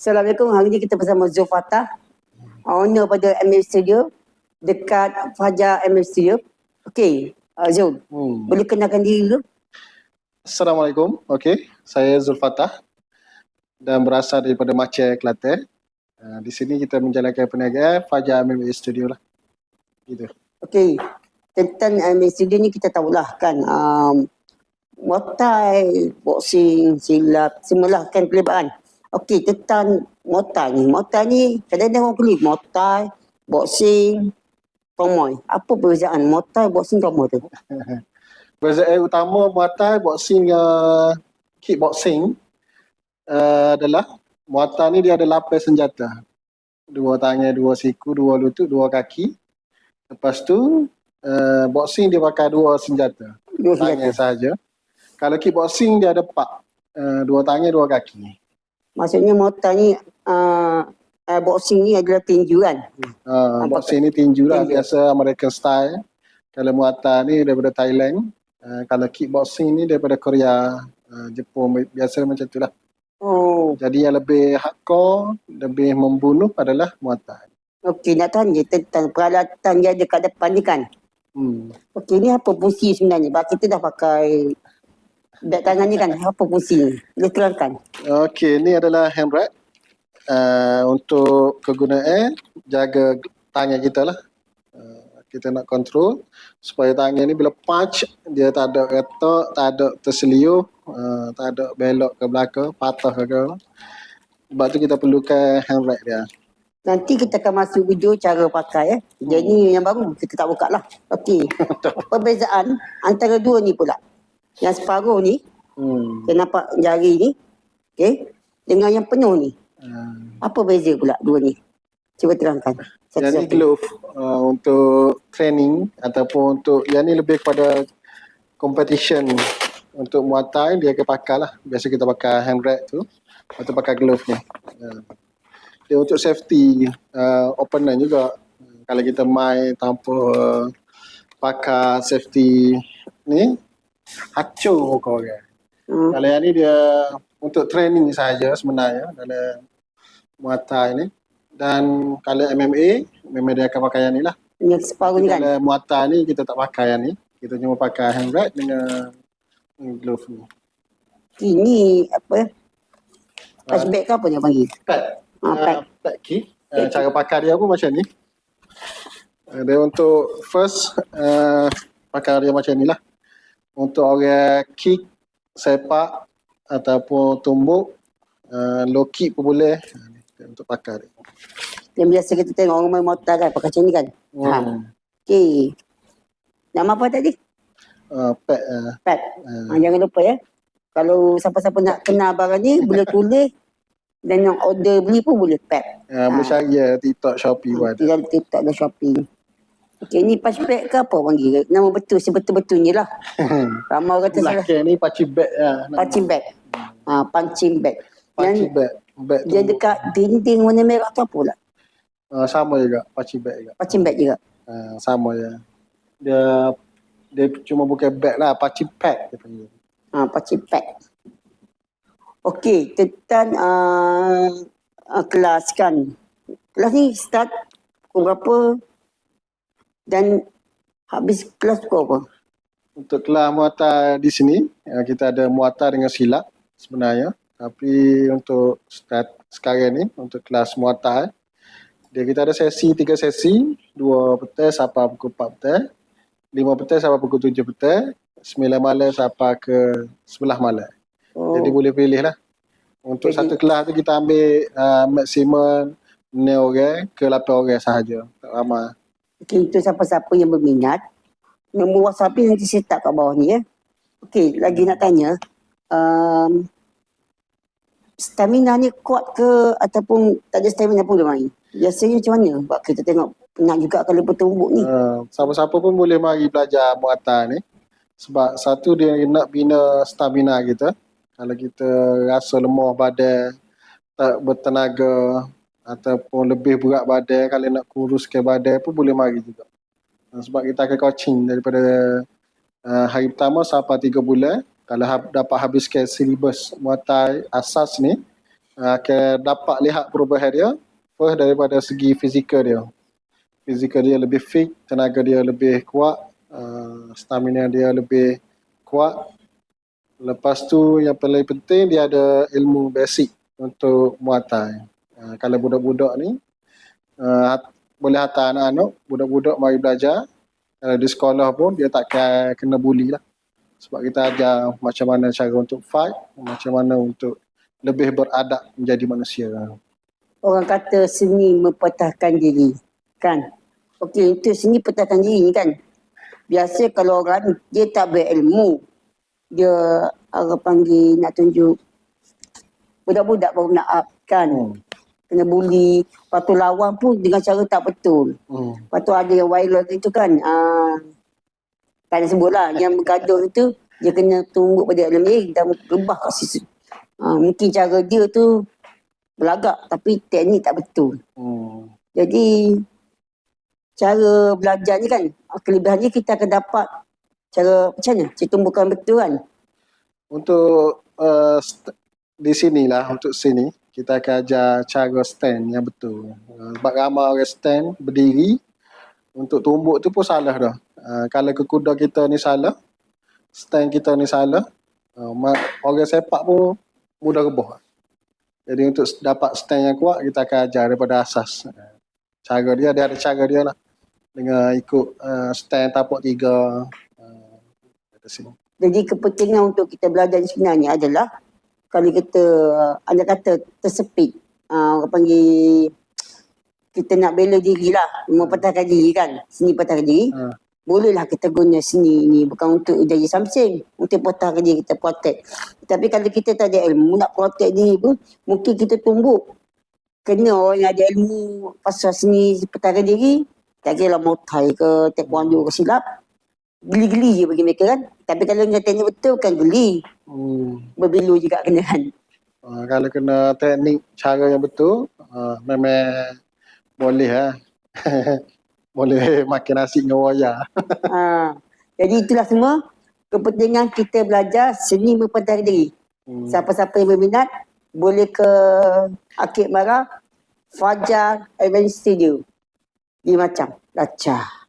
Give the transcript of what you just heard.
Assalamualaikum. Hari ini kita bersama Zulfatah, owner pada MF Studio dekat Fajar MF Studio. Okey, Zul, boleh kenalkan diri dulu? Assalamualaikum. Okey, saya Zulfatah dan berasal daripada Maceh, Kelantan. Di sini kita menjalankan perniagaan Fajar MMA Studio lah. Gitu. Okey, tentang MF Studio ni kita tahulah kan, Muay Thai, boxing, silat, semualah kan perlibatan. Okey, tentang Muay Thai ni. Muay Thai ni kadang-kadang orang kulit Muay Thai, boxing, Pong. Apa perbezaan Muay Thai, boxing, Pong tu? Perbezaan utama Muay Thai, boxing, kickboxing adalah Muay Thai ni dia ada lapis senjata. 2 tangan, 2 siku, 2 lutut, 2 kaki. Lepas tu boxing dia pakai 2 senjata. 2 tangan sahaja. Kalau kickboxing dia ada 4. 2 tangan, 2 kaki. Maksudnya Muay Thai ni boxing ni adalah tinju kan? Boxing ni tinju lah, biasa American style. Kalau Muay Thai ni daripada Thailand. Kalau kickboxing ni daripada Korea, Jepun, biasa macam tu lah. Oh. Jadi yang lebih hardcore, lebih membunuh adalah Muay Thai. Okey, nak tanya tentang peralatan dia dekat depan ni kan? Okey, ni apa fungsi sebenarnya? Sebab kita dah pakai beg tangan ni kan, apa fungsi ni? Boleh terangkan? Okey, ni adalah handbrake. Untuk kegunaan jaga tangan kita lah. Kita nak kontrol supaya tangan ni bila punch dia tak ada retak, tak ada terseliuh, tak ada belok ke belakang, patah ke. Sebab tu kita perlukan handbrake dia. Nanti kita akan masuk video cara pakai Jadi yang baru kita tak buka lah. Okey. Perbezaan antara dua ni pula. Yang separuh ni, kita nampak jari ni, okey, dengan yang penuh ni. Apa beza pula dua ni? Cuba terangkan. Yang ni glove untuk training ataupun untuk yang ni lebih kepada competition. Untuk Muay Thai dia akan pakai lah. Biasa kita pakai handbrake tu atau pakai glove ni. Dia untuk safety opponent juga. Kalau kita main tanpa pakai safety ni, hancur kau orang. Kalau yang ni dia untuk training sahaja sebenarnya dalam Muay Thai ni. Dan kalau MMA, memang dia akan pakai yang ni lah. Yang separuh ni kan? Kalau Muay Thai ni kita tak pakai yang ni. Kita cuma pakai handbrake dengan glove ni. Ini apa? Flashback ke apa dia panggil? Pad. Pad key. Cara pakai dia pun macam ni. Dia untuk first pakai dia macam ni lah. Untuk orang kick, sepak ataupun tumbuk, low kick pun boleh. Untuk pakai dia. Yang biasa kita tengok orang main motor kan, pakai macam ni kan? Okey. Nama apa tadi? Pad. Pad. Jangan lupa ya. Kalau siapa-siapa nak kenal barang ni, boleh tulis. Dan yang order beli pun boleh pad. Boleh cari TikTok, Shopee pun ada. TikTok dan Shopee. Okey, ni punch bag ke apa panggil? Nama betul, sebetul-betulnya lah. Ramai orang kata salah. Belakang ni punching bag lah. Punching bag. Punching bag. Punching bag. Dia dekat dinding warna merah tu apa pula? Sama juga, punching bag juga. Punching bag juga? Sama je. Dia cuma bukan bag lah, punching pad dia panggil. Punching pad. Okey, tentang kelas kan. Kelas ni start pukul berapa dan habis kelas pukul apa? Untuk kelas Muay Thai di sini, kita ada Muay Thai dengan silat sebenarnya. Tapi untuk start sekarang ni, untuk kelas Muay Thai, kita ada sesi 3 sesi, 2 petang sampai pukul 4 petang, 5 petang sampai pukul 7 petang, 9 malam sampai ke 11 malam. Jadi boleh pilih lah. Untuk satu kelas tu kita ambil maksimum 9 orang ke 8 orang sahaja. Tak ramai. Okey, itu siapa-siapa yang berminat, nombor WhatsApp ni nanti saya letak kat bawah ni ya. Okey, lagi nak tanya, stamina ni kuat ke ataupun tak ada stamina pun boleh main? Biasanya macam mana? Sebab kita tengok penat juga kalau bertumbuk ni. Siapa-siapa pun boleh mari belajar Muay Thai ni. Sebab satu dia nak bina stamina kita. Kalau kita rasa lemah badan, tak bertenaga ataupun lebih berat badan, kalau nak kuruskan badan pun boleh mari juga. Sebab kita akan coaching daripada hari pertama sampai 3 bulan. Kalau dapat habiskan silibus Muay Thai asas ni, akan dapat lihat perubahan dia. First daripada segi fizikal dia. Fizikal dia lebih fit, tenaga dia lebih kuat, stamina dia lebih kuat. Lepas tu yang paling penting dia ada ilmu basic untuk Muay Thai. Kalau budak-budak ni boleh hantar anak-anak, budak-budak mari belajar. Kalau di sekolah pun dia takkan kena bully lah. Sebab kita ajar macam mana cara untuk fight, macam mana untuk lebih beradab menjadi manusia. Orang kata seni mempertahankan diri, kan? Okey, itu seni pertahankan diri ni kan. Biasa kalau orang dia tak berilmu, dia orang panggil nak tunjuk budak-budak baru nak up kan. Kena bully, lepas tu lawan pun dengan cara tak betul. Lepas tu ada yang viral itu kan, tak nak sebut lah, yang bergaduh itu dia kena tumbuk pada dalam air dan gebah kat situ. Mungkin cara dia tu berlagak tapi teknik tak betul. Jadi cara belajar ni kan, kelebihannya kita akan dapat cara macam mana? Cara tumbuhkan betul kan? Untuk di sinilah, untuk sini kita akan ajar cara stand yang betul. Sebab ramai orang stand berdiri, untuk tumbuk tu pun salah dah. Kalau kekuda kita ni salah, stand kita ni salah, orang sepak pun mudah rebah. Jadi untuk dapat stand yang kuat, kita akan ajar daripada asas. Cara dia ada cara dia lah. Dengan ikut stand tapak 3. Jadi kepentingan untuk kita belajar ni sebenarnya adalah kalau kita anda kata tersepit, orang panggil kita nak bela diri lah, mempertahankan diri kan, seni pertahankan diri. Bolehlah kita guna seni ni bukan untuk jadi something, untuk pertahankan diri kita protect. Tapi kalau kita tak ada ilmu nak protect diri pun, mungkin kita tumbuk. Kena orang yang ada ilmu pasal seni pertahankan diri, tak kira lah Muay Thai ke, taekwondo ke, silap, geli-geli je bagi mereka kan. Tapi kalau dengan teknik betul kan geli. Berbilu juga kena kan. Kalau kena teknik cara yang betul, memang boleh lah. Boleh makan nasi dengan wayar. Jadi itulah semua kepentingan kita belajar seni mempertahankan diri. Siapa-siapa yang berminat boleh ke Akib Mara, Fajar Advance Studio di Macam Lacah.